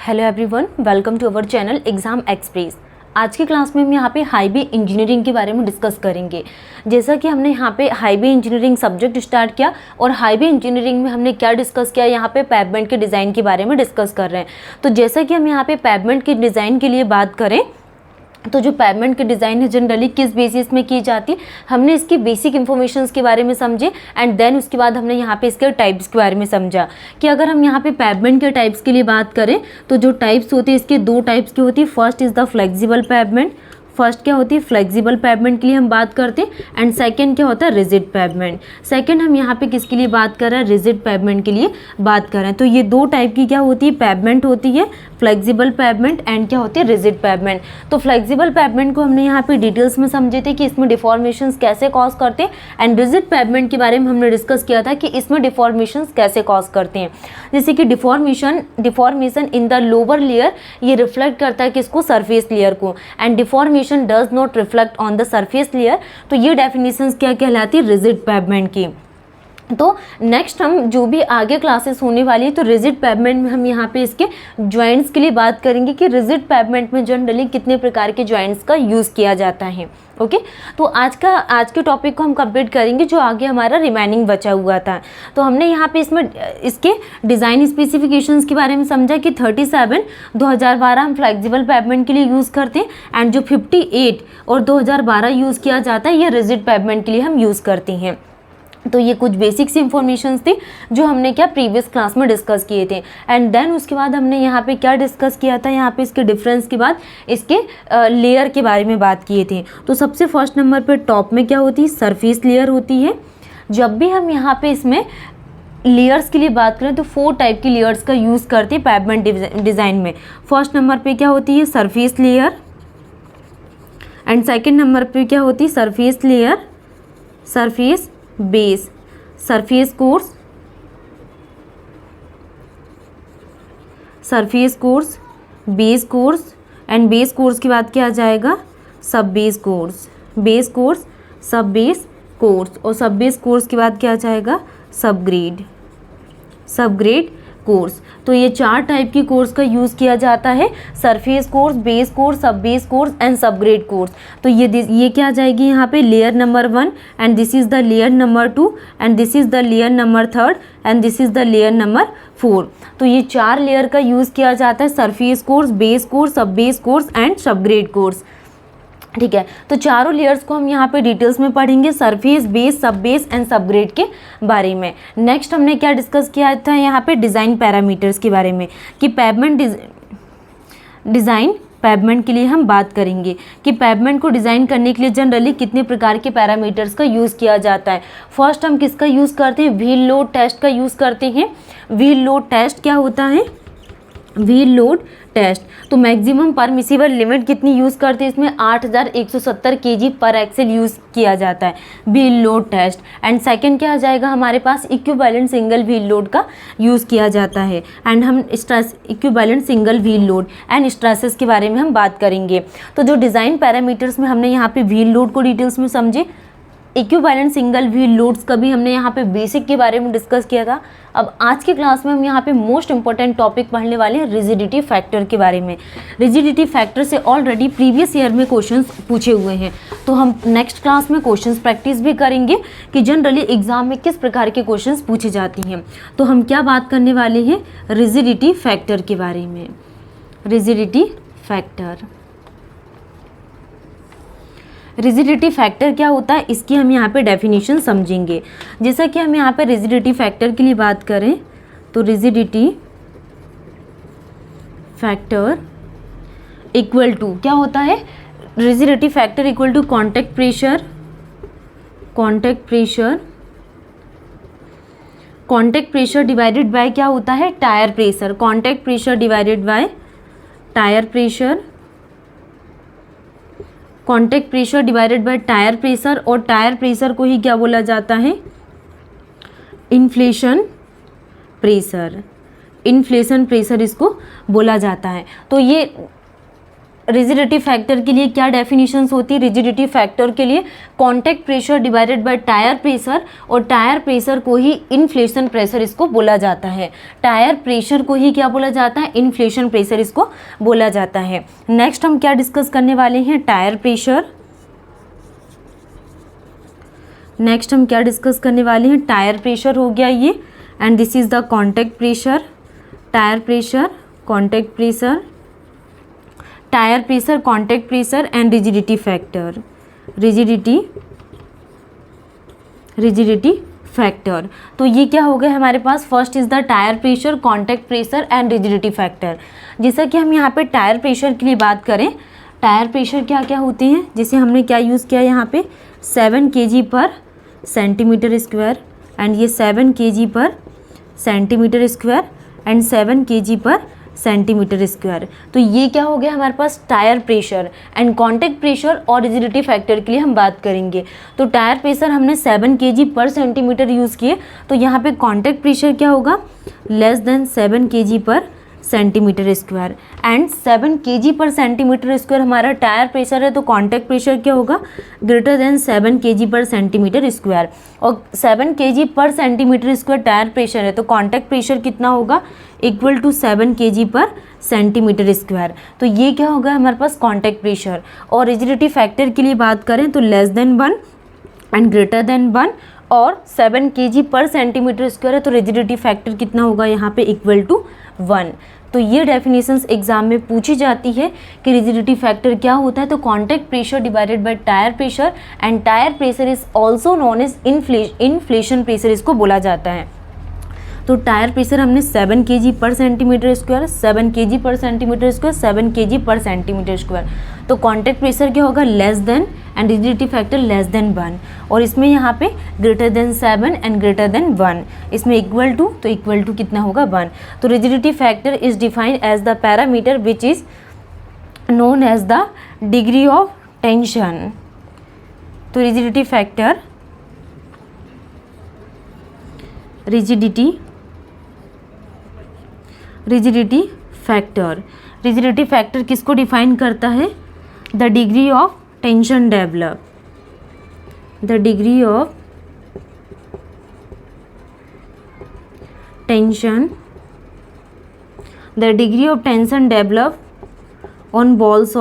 Hello everyone, welcome to our channel exam express. आज की class में हम यहाँ पे हाईवे इंजीनियरिंग के बारे में डिस्कस करेंगे। जैसा कि हमने यहाँ पे हाईवे इंजीनियरिंग सब्जेक्ट स्टार्ट किया और हाईवे इंजीनियरिंग में हमने क्या डिस्कस किया, यहाँ पे पेवमेंट के डिज़ाइन के बारे में डिस्कस कर रहे हैं। तो जैसा कि हम यहाँ पे पेवमेंट के डिज़ाइन के लिए बात करें तो जो पेवमेंट के डिज़ाइन है जनरली किस बेसिस में की जाती है, हमने इसकी बेसिक इन्फॉर्मेशंस के बारे में समझे एंड देन उसके बाद हमने यहाँ पे इसके टाइप्स के बारे में समझा कि अगर हम यहाँ पे पेवमेंट के टाइप्स के लिए बात करें तो जो टाइप्स होती है इसके दो टाइप्स की होती है। First is the flexible pavement. First क्या होती है, फ्लेक्सिबल पेवमेंट के लिए हम बात करते हैं एंड सेकंड क्या होता है, रिजिड पेवमेंट। सेकंड हम यहाँ पे किसके लिए बात कर रहे हैं, रिजिड पेवमेंट के लिए बात कर रहे हैं। तो ये दो टाइप की क्या होती है, पेवमेंट होती है, फ्लेक्सिबल पेवमेंट एंड क्या होती है, रिजिड पेवमेंट। तो फ्लेक्सिबल पेवमेंट को हमने यहाँ पे डिटेल्स में समझे थे कि इसमें डिफॉर्मेशंस कैसे कॉज करते हैं एंड रिजिड पेवमेंट के बारे में हमने डिस्कस किया था कि इसमें डिफॉर्मेशंस कैसे कॉज करते हैं। जैसे कि deformation in the lower layer ये रिफ्लेक्ट करता है किसको, सरफेस लेयर को, and deformation does not reflect on the surface layer. तो ये डेफिनेशंस क्या कहलाती है, रिजिड पेवमेंट की। तो नेक्स्ट हम जो भी आगे क्लासेस होने वाली है तो रिजिड पेवमेंट में हम यहाँ पे इसके जॉइंट्स के लिए बात करेंगे कि रिजिड पेवमेंट में जनरली कितने प्रकार के जॉइंट्स का यूज़ किया जाता है। ओके, तो आज के टॉपिक को हम कंप्लीट करेंगे जो आगे हमारा रिमेनिंग बचा हुआ था। तो हमने यहाँ पे इसमें इसके डिज़ाइन स्पेसिफिकेशंस के बारे में समझा कि 37 2012 हम फ्लेक्सिबल पेवमेंट के लिए यूज़ करते हैं एंड जो 58 और 2012 यूज़ किया जाता है ये रिजिड पेवमेंट के लिए हम यूज़ करते हैं। तो ये कुछ बेसिक्स इंफॉर्मेशंस थी जो हमने क्या प्रीवियस क्लास में डिस्कस किए थे एंड देन उसके बाद हमने यहाँ पे क्या डिस्कस किया था, यहाँ पे इसके डिफरेंस के बाद इसके लेयर के बारे में बात किए थे। तो सबसे फर्स्ट नंबर पे टॉप में क्या होती है, सरफेस लेयर होती है। जब भी हम यहाँ पे इसमें लेयर्स के लिए बात करें तो 4 टाइप की लेयर्स का यूज़ करते हैं पेवमेंट डिज़ाइन में। फर्स्ट नंबर पर क्या होती है, surface layer and second number पर क्या होती है, surface layer, surface base, surface course, surface course, base course and base course की बात किया जाएगा सब बेस कोर्स, बेस कोर्स, सब बेस कोर्स और सब बेस कोर्स की बात किया जाएगा सब ग्रेड, सब ग्रेड कोर्स। तो ये 4 टाइप की कोर्स का यूज़ किया जाता है, सरफेस कोर्स, बेस कोर्स, सब बेस कोर्स एंड सब ग्रेड कोर्स। तो ये क्या आ जाएगी यहाँ पे, layer number 1 and this is the layer number 2 and this is the layer number 3 and this is the layer number 4। तो ये 4 लेयर का यूज़ किया जाता है, सरफेस कोर्स, बेस कोर्स, सब बेस कोर्स एंड सब ग्रेड कोर्स। ठीक है, तो चारों लेयर्स को हम यहाँ पे डिटेल्स में पढ़ेंगे, सरफेस, बेस, सब बेस एंड सब ग्रेड के बारे में। नेक्स्ट हमने क्या डिस्कस किया था यहाँ पे, डिज़ाइन पैरामीटर्स के बारे में कि डिज़ाइन पेवमेंट के लिए हम बात करेंगे कि पेवमेंट को डिज़ाइन करने के लिए जनरली कितने प्रकार के पैरामीटर्स का यूज़ किया जाता है। फर्स्ट हम किसका यूज़ करते हैं, व्हील लोड टेस्ट का यूज़ करते हैं। व्हील लोड टेस्ट क्या होता है, व्हील लोड टेस्ट। तो मैक्सिमम परमिसिबल लिमिट कितनी यूज़ करते हैं इसमें, 8170 kg पर एक्सेल यूज़ किया जाता है wheel load test. And second क्या आ जाएगा हमारे पास, इक्विवेलेंट सिंगल व्हील लोड का यूज़ किया जाता है एंड हम stress equivalent single wheel load and stresses के बारे में हम बात करेंगे। तो जो डिज़ाइन पैरामीटर्स में हमने यहाँ पे व्हील लोड को डिटेल्स में समझे, इक्विवेलेंट सिंगल व्हील लोड्स का भी हमने यहाँ पे बेसिक के बारे में डिस्कस किया था। अब आज की क्लास में हम यहाँ पे मोस्ट इंपॉर्टेंट टॉपिक पढ़ने वाले हैं रिजिडिटी फैक्टर के बारे में। रिजिडिटी फैक्टर से ऑलरेडी प्रीवियस ईयर में क्वेश्चंस पूछे हुए हैं, तो हम नेक्स्ट क्लास में क्वेश्चंस प्रैक्टिस भी करेंगे कि जनरली एग्जाम में किस प्रकार के क्वेश्चंस पूछे जाती हैं। तो हम क्या बात करने वाले हैं, रिजिडिटी फैक्टर के बारे में। रिजिडिटी फैक्टर, रिजिडिटी फैक्टर क्या होता है इसकी हम यहाँ पे डेफिनेशन समझेंगे। जैसा कि हम यहाँ पे रिजिडिटी फैक्टर के लिए बात करें तो रिजिडिटी फैक्टर इक्वल टू क्या होता है, rigidity factor equal to contact pressure, contact pressure, contact pressure divided by क्या होता है, tyre pressure, contact pressure divided by tyre pressure, contact pressure divided by tyre pressure. और टायर प्रेशर को ही क्या बोला जाता है, इन्फ्लेशन प्रेशर, इन्फ्लेशन प्रेशर इसको बोला जाता है। तो ये रिजिडिटी फैक्टर के लिए क्या डेफिनेशंस होती है? रिजिडिटी फैक्टर के लिए contact pressure divided by tyre pressure, और टायर प्रेशर को ही इन्फ्लेशन प्रेशर इसको बोला जाता है। टायर प्रेशर को ही क्या बोला जाता है? इन्फ्लेशन प्रेशर इसको बोला जाता है। नेक्स्ट हम क्या डिस्कस करने वाले हैं? Tyre pressure. नेक्स्ट हम क्या डिस्कस करने वाले हैं? टायर प्रेशर हो गया ये, and this is the contact pressure. Tyre pressure, contact pressure, tyre pressure, contact pressure and rigidity factor. Rigidity factor. तो ये क्या हो गया हमारे पास? First is the tyre pressure, contact pressure and rigidity factor. जैसा कि हम यहाँ पे टायर प्रेशर के लिए बात करें, टायर प्रेशर क्या क्या होते हैं? जैसे हमने क्या यूज़ किया यहाँ पे? 7 kg per centimetre square, and ये 7 kg per centimetre square and 7 kg per centimetre square. तो ये क्या हो गया हमारे पास? Tyre pressure. And contact pressure और रिजिडिटी फैक्टर के लिए हम बात करेंगे। तो टायर प्रेशर हमने 7 kg पर सेंटीमीटर यूज़ किए, तो यहाँ पे कांटेक्ट प्रेशर क्या होगा? Less then 7 kg per centimetre square, and 7 kg per centimetre square हमारा टायर प्रेशर है, तो कांटेक्ट प्रेशर क्या होगा? Greater than 7 kg per centimetre square. और 7 kg per centimetre square tyre pressure है, तो कांटेक्ट प्रेशर कितना होगा? Equal to 7 kg per centimetre square. तो ये क्या होगा हमारे पास? Contact pressure. और रिजिडिटी फैक्टर के लिए बात करें तो less than 1 and greater than 1, और 7 kg पर सेंटीमीटर स्क्वायर है, तो रिजिडिटी फैक्टर कितना होगा यहाँ पे? Equal to 1। तो ये डेफिनेशंस एग्जाम में पूछी जाती है कि रिजिडिटी फैक्टर क्या होता है? तो contact pressure divided by tyre pressure, and tyre pressure is also known as inflation pressure इसको बोला जाता है। तो टायर प्रेशर हमने 7 kg per centimetre square, 7 kg per centimetre square, 7 kg per centimetre square. तो कांटेक्ट प्रेशर क्या होगा? Less than, and rigidity factor less than 1, और इसमें यहाँ पे greater than 7 and greater than 1, इसमें इक्वल टू, तो इक्वल टू कितना होगा? 1। तो rigidity factor is defined as the parameter which is known as the degree of tension. तो रिजिडिटी फैक्टर, रिजिडिटी फैक्टर किसको डिफाइन करता है? The degree of tension develop, the degree of tension, the degree of tension develop on walls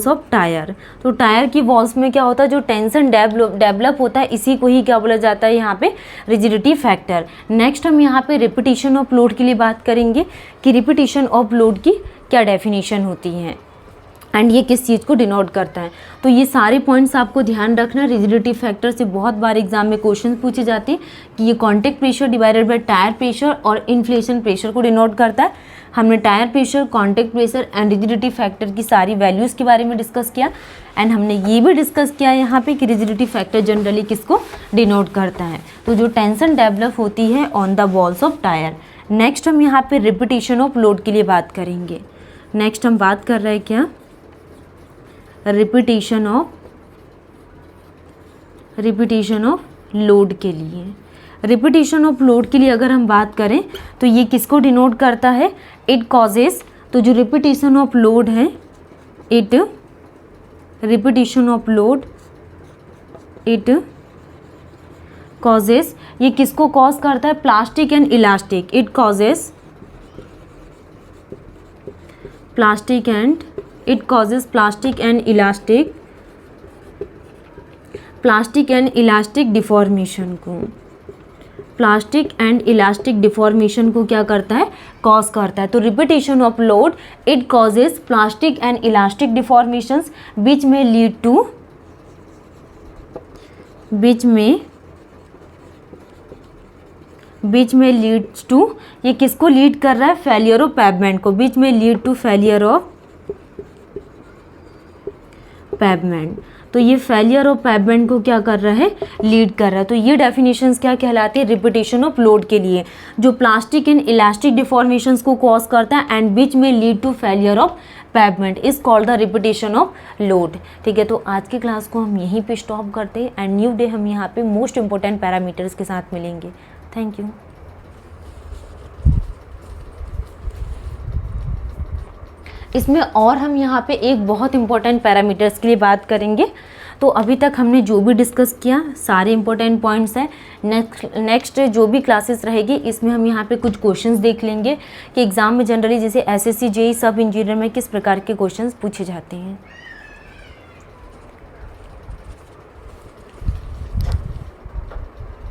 of tyre. तो tyre की walls में क्या होता है? जो टेंशन डेवलप होता है, इसी को ही क्या बोला जाता है यहाँ पे? Rigidity factor. नेक्स्ट हम यहाँ पे रिपीटिशन ऑफ लोड के लिए बात करेंगे कि रिपीटिशन ऑफ लोड की क्या डेफिनेशन होती है एंड ये किस चीज़ को डिनोट करता है। तो ये सारे पॉइंट्स आपको ध्यान रखना। रिजिडिटी फैक्टर से बहुत बार एग्जाम में क्वेश्चन पूछे जाते हैं कि ये contact pressure divided by tyre pressure और इन्फ्लेशन प्रेशर को डिनोट करता है। हमने tyre pressure, contact pressure and rigidity factor की सारी वैल्यूज़ के बारे में डिस्कस किया, एंड हमने ये भी डिस्कस किया यहाँ पे कि रिजिडिटी फैक्टर जनरली किसको डिनोट करता है? तो जो टेंशन डेवलप होती है on the walls of tyre. Next हम यहाँ पे रिपीटिशन ऑफ लोड के लिए बात करेंगे। नेक्स्ट हम बात कर रहे हैं क्या? रिपीटिशन ऑफ लोड के लिए। रिपीटिशन ऑफ लोड के लिए अगर हम बात करें तो ये किसको डिनोट करता है? इट कॉजेस, तो जो रिपीटिशन ऑफ लोड है, repetition of load, it causes, ये किसको कॉज करता है? Plastic and elastic. It causes plastic and elastic deformation को, प्लास्टिक एंड इलास्टिक डिफॉर्मेशन को क्या करता है? कॉज करता है। तो repetition of load, it causes plastic and elastic deformations which में लीड्स टू, ये किसको लीड कर रहा है? फेलियर ऑफ पेवमेंट को। बीच में lead to failure of pavement. तो ये फेलियर ऑफ पेवमेंट को क्या कर रहा है? लीड कर रहा है। तो ये डेफिनेशंस क्या कहलाती है? रिपीटिशन ऑफ लोड के लिए, जो प्लास्टिक एंड इलास्टिक डिफॉर्मेशंस को कॉज करता है एंड बीच में lead to failure of pavement is called the repetition of load. ठीक है, तो आज की क्लास को हम यहीं पे स्टॉप करते हैं, एंड न्यू डे हम यहाँ पे मोस्ट इंपॉर्टेंट पैरामीटर्स के साथ मिलेंगे। Thank you. इसमें और हम यहाँ पे एक बहुत इंपॉर्टेंट पैरामीटर्स के लिए बात करेंगे। तो अभी तक हमने जो भी डिस्कस किया सारे इंपॉर्टेंट पॉइंट्स हैं। नेक्स्ट जो भी क्लासेस रहेगी इसमें हम यहाँ पे कुछ क्वेश्चंस देख लेंगे कि एग्ज़ाम में जनरली जैसे एसएससी जेईई सब इंजीनियर में किस प्रकार के क्वेश्चंस पूछे जाते हैं।